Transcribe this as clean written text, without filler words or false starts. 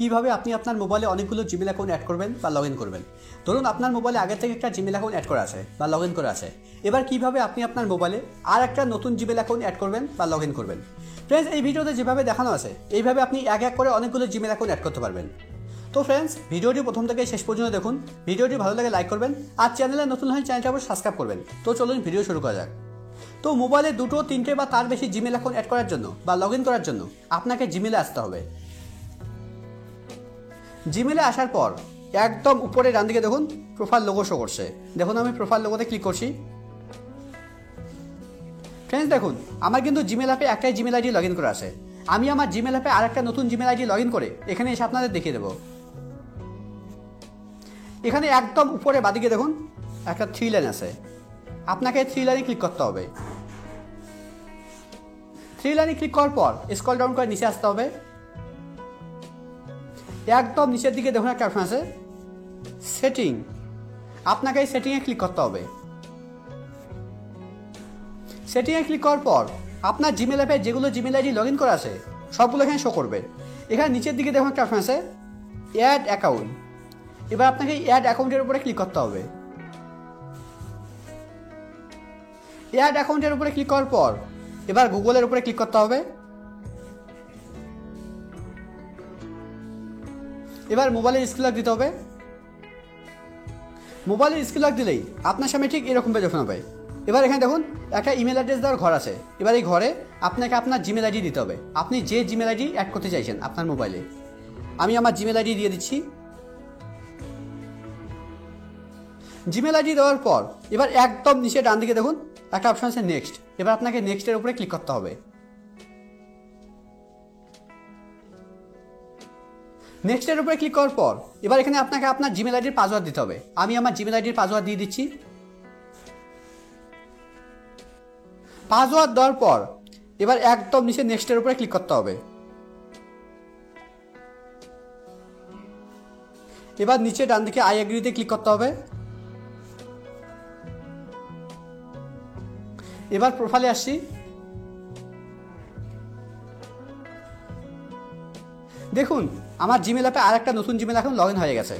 কিভাবে আপনি আপনার মোবাইলে অনেকগুলো জিমেল অ্যাকাউন্ট অ্যাড করবেন বা লগ ইন করবেন। ধরুন আপনার মোবাইলে আগে থেকে একটা জিমেল অ্যাকাউন্ট অ্যাড করা আছে বা লগ ইন করা আছে। এবার কিভাবে আপনি আপনার মোবাইলে আর একটা নতুন জিমেল অ্যাকাউন্ট অ্যাড করবেন বা লগ ইন করবেন। ফ্রেন্ডস, এই ভিডিওতে যেভাবে দেখানো আছে এইভাবে আপনি এক এক করে অনেকগুলো জিমেল অ্যাকাউন্ট অ্যাড করতে পারবেন। তো ফ্রেন্ডস, ভিডিওটি প্রথম থেকে শেষ পর্যন্ত দেখুন। ভিডিওটি ভালো লাগে লাইক করবেন, আর চ্যানেলে নতুন হলে চ্যানেলটা আবার সাবস্ক্রাইব করবেন। তো চলুন ভিডিও শুরু করা যাক। তো মোবাইলে দুটো, তিনটে বা তার বেশি জিমেল অ্যাকাউন্ট অ্যাড করার জন্য বা লগ ইন করার জন্য আপনাকে জিমেলে আসতে হবে। জিমেলে আসার পর একদম উপরে ডান দিকে দেখুন প্রোফাইল লোগো শো করছে। দেখুন আমি প্রোফাইল লোগোতে ক্লিক করছি। ফ্রেন্ডস দেখুন, আমার কিন্তু জিমেল অ্যাপে একটাই জিমেল আইডি লগ ইন করা আছে। আমি আমার জিমেল অ্যাপে আর একটা নতুন জিমেল আইডি লগ ইন করে এখানে এসে আপনাদের দেখিয়ে দেবো। এখানে একদম উপরে বাদিকে দেখুন একটা 3 লাইন আছে। আপনাকে 3 লাইনে ক্লিক করতে হবে। 3 লাইনে ক্লিক করার পর স্ক্রল ডাউন করে নিচে আসতে হবে। একদম নিচের দিকে দেখুন একটা অপশন আছে সেটিং। আপনাকে এই সেটিংয়ে ক্লিক করতে হবে। সেটিংয়ে ক্লিক করার পর আপনার জিমেল অ্যাপে যেগুলো জিমেল আইডি লগ ইন করা আছে সবগুলো এখানে শো করবে। এখানে নিচের দিকে দেখুন একটা অপশন আছে অ্যাড অ্যাকাউন্ট। এবার আপনাকে অ্যাড অ্যাকাউন্টের উপরে ক্লিক করতে হবে। অ্যাড অ্যাকাউন্টের উপরে ক্লিক করার পর এবার গুগলের উপরে ক্লিক করতে হবে। এবার মোবাইলের স্ক্রিন লক দিতে হবে। মোবাইলের স্ক্রিন লক দিলেই আপনার সামনে ঠিক এরকম পেজ ওপেন হবে। এবার এখানে দেখুন একটা ইমেল অ্যাড্রেস দেওয়ার ঘর আছে। এবার এই ঘরে আপনাকে আপনার জিমেল আইডি দিতে হবে। আপনি যে জিমেল আইডি অ্যাড করতে চাইছেন আপনার মোবাইলে। আমি আমার জিমেল আইডি দিয়ে দিচ্ছি। জিমেল আইডি দেওয়ার পর এবার একদম নিচে ডান দিকে দেখুন একটা অপশন আছে নেক্সট। এবার আপনাকে নেক্সটের উপরে ক্লিক করতে হবে। নেক্সটের উপরে ক্লিক করার পর এবার এখানে আপনাকে আপনার জিমেল আইডির পাসওয়ার্ড দিতে হবে। আমি আমার জিমেল আইডির পাসওয়ার্ড দিয়ে দিচ্ছি। পাসওয়ার্ড দেওয়ার পর এবার একদম নিচে নেক্সটের উপরে ক্লিক করতে হবে। এবার নিচে ডান দিকে আই এগ্রিতে ক্লিক করতে হবে। এবার প্রোফাইলে আসছি। দেখুন আমার জিমেল অ্যাপে আর একটা নতুন জিমেল এখন লগ ইন হয়ে গেছে।